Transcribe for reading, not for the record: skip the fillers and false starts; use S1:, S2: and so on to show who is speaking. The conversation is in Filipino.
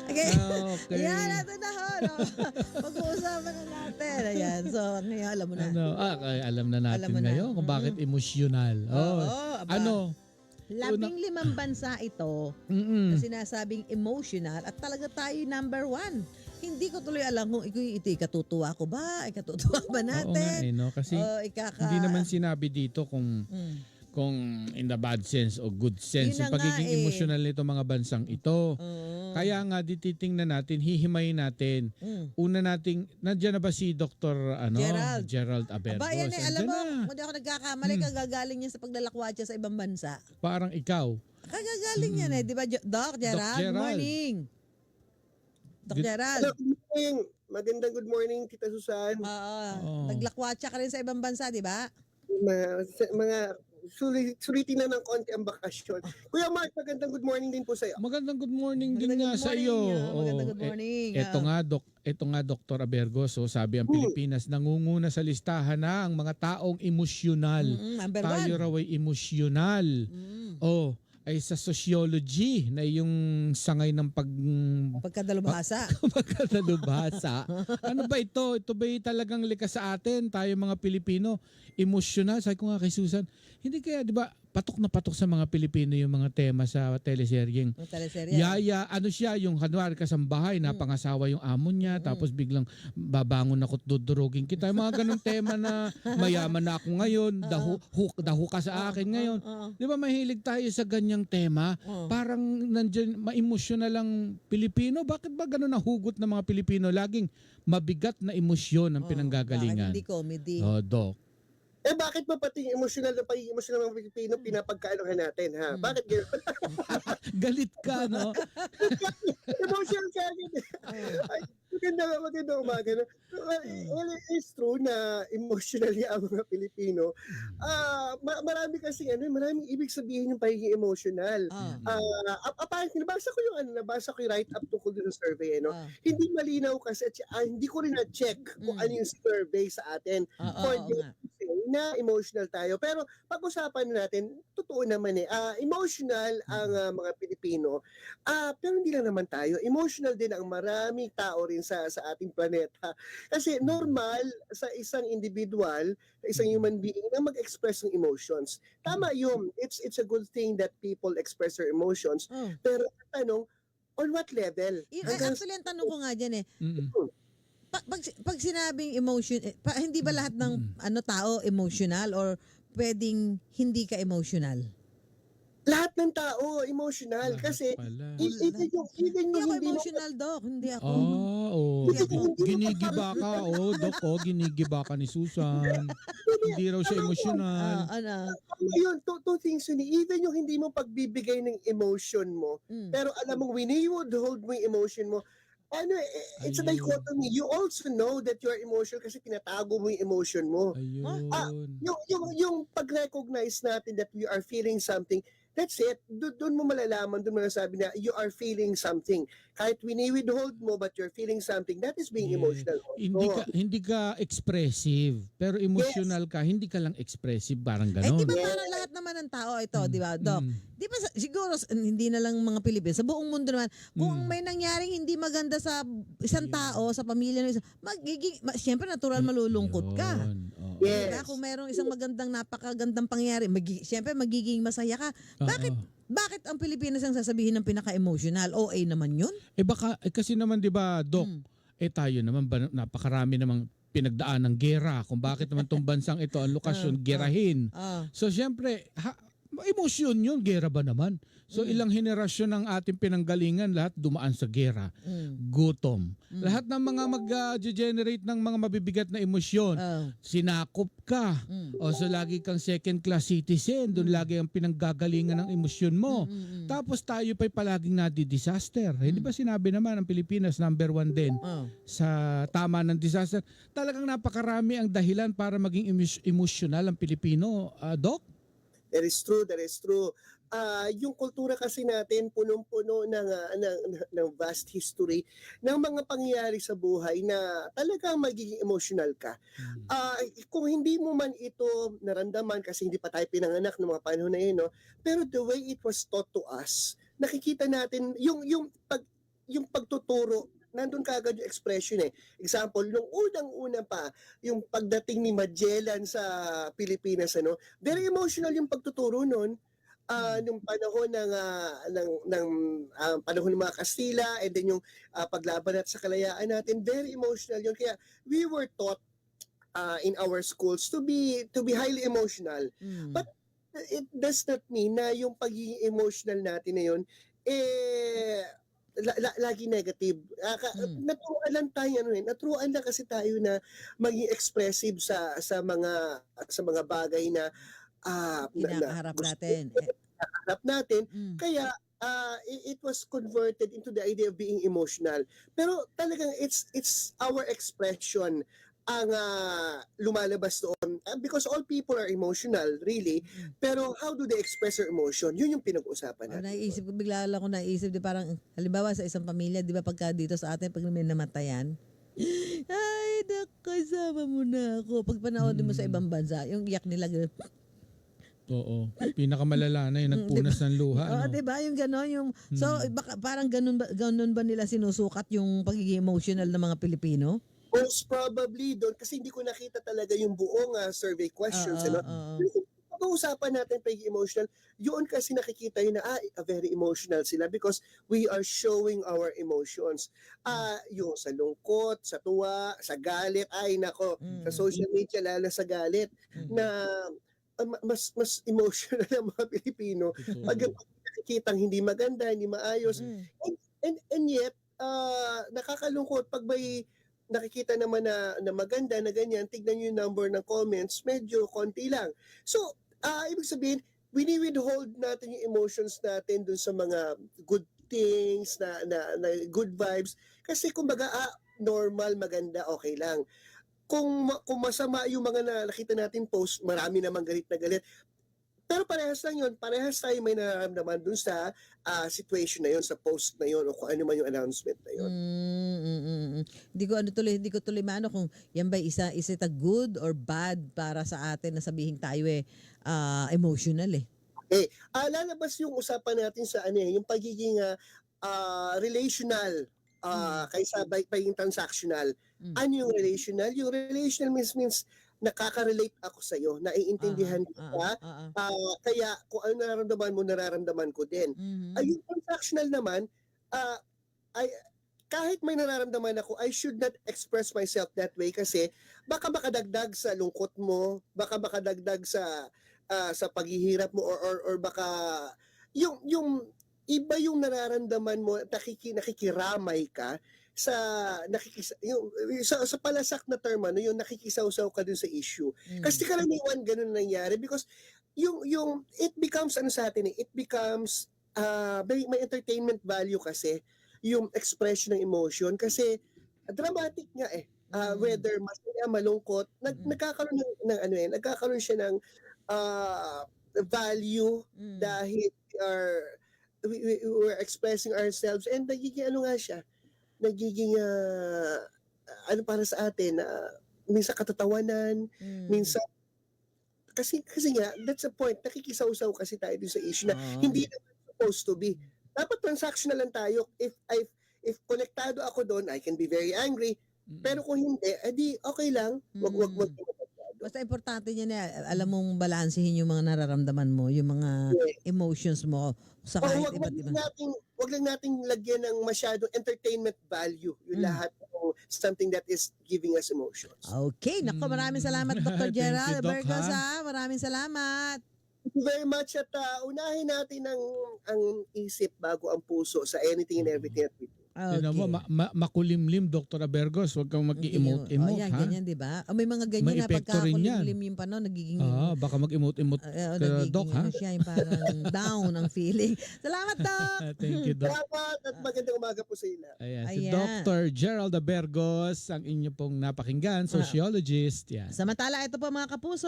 S1: Okay.
S2: Okay.
S1: Yan, natin na ho. No? Pag-uusapan na natin. Ayan. So, ngayon, alam mo na.
S2: Alam na natin
S1: Alam mo na.
S2: ngayon kung bakit emosyonal.
S1: Oo, aba.
S2: Ano?
S1: 15 bansa ito na sinasabing emotional at talaga tayo number 1. Hindi ko tuloy alam kung ito ikatutuwa ko ba? Ikatutuwa ba natin?
S2: Oo nga, no? Kasi hindi naman sinabi dito kung in the bad sense o good sense
S1: Yun na
S2: yung pagiging
S1: nga,
S2: emotional nito mga bansang ito. Kaya nga titingnan natin, hihimayin natin. Una nating, nandiyan na ba si Dr. Gerald Abergos?
S1: Aba, yan alam mo,
S2: Nandiyan na.
S1: kung di ako nagkakamali, kagagaling niya sa paglalakwatsa sa ibang bansa.
S2: Parang ikaw.
S1: Kagagaling yan di ba, Doc Gerald? Good morning. Doc Gerald.
S3: Hello, good morning. Magandang good morning, Tita Susan.
S1: Oo. Naglakwatsa ka rin sa ibang bansa, di ba?
S3: Mga sulitin na ng konti ang bakasyon. Kuya Mark, magandang good morning din po sa iyo.
S2: Magandang good morning din
S1: Magandang
S2: nga
S1: good
S2: sa
S1: morning.
S2: iyo.
S1: Magandang good morning.
S2: Ito nga Dr. Abergos, sabi ang Pilipinas nangunguna sa listahan na ang mga taong emosyonal.
S1: Number
S2: Tayo
S1: 1.
S2: raw ay emosyonal. Ay sa sociology na yung sangay ng
S1: Pagkadalubhasa.
S2: pagkadalubhasa. Ano ba ito? Ito ba talagang likas sa atin? Tayo mga Pilipino, emosyonal. Sabi ko nga kay Susan, hindi kaya, di ba, patok na patok sa mga Pilipino yung mga tema sa teleseryeng. Yaya, ano siya, yung kanwari ka sa bahay, napangasawa yung amo niya, tapos biglang babangon ako't dudurugin kita. Yung mga ganong tema na mayaman na ako ngayon, dahu ka sa akin ngayon. Di ba mahilig tayo sa ganyang tema? Parang nandiyan, ma-emosyonal lang Pilipino. Bakit ba ganun ang hugot ng mga Pilipino? Laging mabigat na emosyon ang pinanggagalingan.
S1: Hindi comedy.
S2: Doc.
S3: Bakit ba pati emosyonal na pagiging emosyonal ng Pilipino pinapagkaanohan natin, ha? Bakit gano'n?
S2: Galit ka, no?
S3: Emotional ka agad. Maganda umaga. No? Well, it's true na emotionally ang mga Pilipino. Marami kasi maraming ibig sabihin yung pagiging emotional. Apparently, nabasa ko yung write-up tungkol dun sa survey. Hindi malinaw kasi at hindi ko rin na-check kung ano yung survey sa atin. Na emotional tayo. Pero pag-usapan natin, totoo naman emotional ang mga Pilipino. Pero hindi lang naman tayo. Emotional din ang maraming tao rin sa ating planeta. Kasi normal sa isang individual, sa isang human being na mag-express ng emotions. Tama yun. It's a good thing that people express their emotions. Pero tanong, on what level?
S1: Actually, ang tanong ko nga dyan pag sinabing emotion, hindi ba lahat ng tao emotional or pwedeng hindi ka emotional?
S3: Lahat ng tao emotional kasi even yung
S1: Hindi ako
S3: hindi
S1: emotional, Doc. Hindi ako.
S2: Ginigiba ka, Doc, ginigiba ka ni Susan. Hindi raw siya emotional.
S3: Yun, two things yun. Even yung hindi mo pagbibigay ng emotion mo, pero alam mo, when you would hold mo yung emotion mo, it's a dichotomy. You also know that you're emotional kasi tinatago mo yung emotion mo. Yung pag-recognize natin that we are feeling something, that's it. Doon mo malalaman, doon mo nasabi na you are feeling something. Kahit withhold mo but you're feeling something, that is being emotional.
S2: Hindi ka expressive, pero emotional ka, hindi ka lang expressive, parang gano'n.
S1: Di ba parang lahat naman ng tao ito, di ba, Doc? Di ba siguro, hindi na lang mga Pilipino, sa buong mundo naman, kung may nangyaring hindi maganda sa isang tao, sa pamilya ng isa, siyempre natural malulungkot ka.
S3: Yes.
S1: Diba? Kung mayroong isang napakagandang pangyayari, siyempre magiging masaya ka. Bakit ang Pilipinas ang sasabihin ng pinaka-emotional? OA naman yun?
S2: Kasi naman 'di ba, Doc, tayo naman napakarami namang pinagdaan ng gera kung bakit naman tong bansang ito ang lokasyon gerahin. So siyempre, emosyon yun, gera ba naman? So ilang henerasyon ng ating pinanggalingan lahat dumaan sa gera. Gutom. Lahat ng mga mag-generate ng mga mabibigat na emosyon. Sinakop ka. So lagi kang second class citizen. Doon lagi ang pinanggagalingan ng emosyon mo. Tapos tayo pa'y palaging nadi-disaster. Hindi ba sinabi naman ang Pilipinas number 1 din sa tama ng disaster? Talagang napakarami ang dahilan para maging emosyonal ang Pilipino, Doc?
S3: That is true. Yung kultura kasi natin punong-puno ng vast history ng mga pangyayari sa buhay na talagang magiging emotional ka. Kung hindi mo man ito naramdaman kasi hindi pa tayo pinanganak ng mga panahon na yun, pero the way it was taught to us, nakikita natin yung yung pagtuturo, nandun kaagad yung expression eh. Example, nung unang-una pa, yung pagdating ni Magellan sa Pilipinas, very emotional yung pagtuturo nun. Nung panahon ng panahon ng mga Kastila, and then yung paglaban natin sa kalayaan natin, very emotional yun. Kaya we were taught in our schools to be highly emotional. But it does not mean na yung pagiging emotional natin na yun lagi negative. Naturuan lang tayo naturuan lang kasi tayo na maging expressive sa mga bagay na
S1: kinakaharap natin.
S3: Harap natin. Kaya it was converted into the idea of being emotional. Pero talagang it's our expression ang lumalabas doon. Because all people are emotional, really. Pero how do they express their emotion? Yun yung pinag-uusapan natin.
S1: Bigla lang ako naisip, di parang, halimbawa sa isang pamilya, di ba pagka dito sa atin, pag may namatayan, ay, nakasama mo na ako. Pag panoodin mo sa ibang bansa, yung iyak nila, gano'n.
S2: Oo. Pinakamalala na yung nagpunas ng luha.
S1: Oo, diba? Yung gano'n. So, baka, parang ganun ba nila sinusukat yung pagiging emotional ng mga Pilipino?
S3: Most probably doon kasi hindi ko nakita talaga yung buong survey questions. Pag-uusapan natin pagiging emotional, yun kasi nakikita yun na very emotional sila because we are showing our emotions. Yung sa lungkot, sa tuwa, sa galit, ay nako, sa social media lalo sa galit, na mas emotional ang mga Pilipino pag nakikitang hindi maganda, hindi maayos. And yet, nakakalungkot pag may nakikita naman na maganda na ganyan, tignan nyo yung number ng comments, medyo konti lang. So, ibig sabihin, withhold natin yung emotions natin dun sa mga good things, na good vibes. Kasi kumbaga, normal, maganda, okay lang. Kung masama yung mga nakita natin post, marami namang galit na galit. Pero parehas lang yun. Parehas tayo may nararamdaman dun sa situation na yun, sa post na yun, o kung ano man yung announcement na yun.
S1: Hindi ko tuloy maano kung yan ba is it a good or bad para sa atin na sabihin tayo emotional eh.
S3: Lalabas yung usapan natin sa yung pagiging relational kaysa pagiging transactional. Ano yung relational? Yung relational means nakaka-relate ako sa iyo, naiintindihan kita, kaya kung ano nararamdaman ko din. Yung transactional naman, kahit may nararamdaman ako, I should not express myself that way kasi baka makadagdag sa lungkot mo, baka makadagdag sa paghihirap mo, or baka yung iba yung nararamdaman mo, nakikiramay ka sa palasak na term, yung nakikisaw-saw ka dun sa issue. Kasi karaniwan ganun nangyari because yung it becomes sa atin it becomes may entertainment value kasi yung expression ng emotion kasi dramatic nga whether masaya, malungkot, nagkakaroon nagkakaroon siya ng value dahil we're expressing ourselves, and nagiging nagiging para sa atin minsan katatawanan, minsan kasi nga that's the point, nakikisaw-saw kasi tayo dun sa issue na hindi naman supposed to be. Dapat transactional lang tayo. If konektado ako doon, I can be very angry, pero kung hindi, edi okay lang, wag
S1: basta importante niya na alam mong balansehin yung mga nararamdaman mo, yung mga emotions mo sa kahit iba't iba.
S3: Wag lang nating lagyan ng masyadong entertainment value yung lahat ng something that is giving us emotions.
S1: Okay, nako, maraming salamat Dr. Gerald Bergos. Maraming salamat.
S3: Thank you very much, at unahin natin ang isip bago ang puso sa anything and everything that we do.
S1: Okay.
S2: Makulimlim, Dr. Abergos. Huwag kang mag-i-emote-emote,
S1: yan, ganyan, di ba? May mga ganyan na pagka-kulimlim yung nagiging...
S2: baka mag-emote-emote ka, Doc, ha?
S1: Siya yung parang down ang feeling. Salamat, Doc!
S2: Thank you, Doc.
S3: Salamat at magandang umaga po sa ila.
S2: Si Dr. Gerald Abergos, ang inyo pong napakinggan, sociologist. Yan.
S1: Samantala, ito po mga kapuso,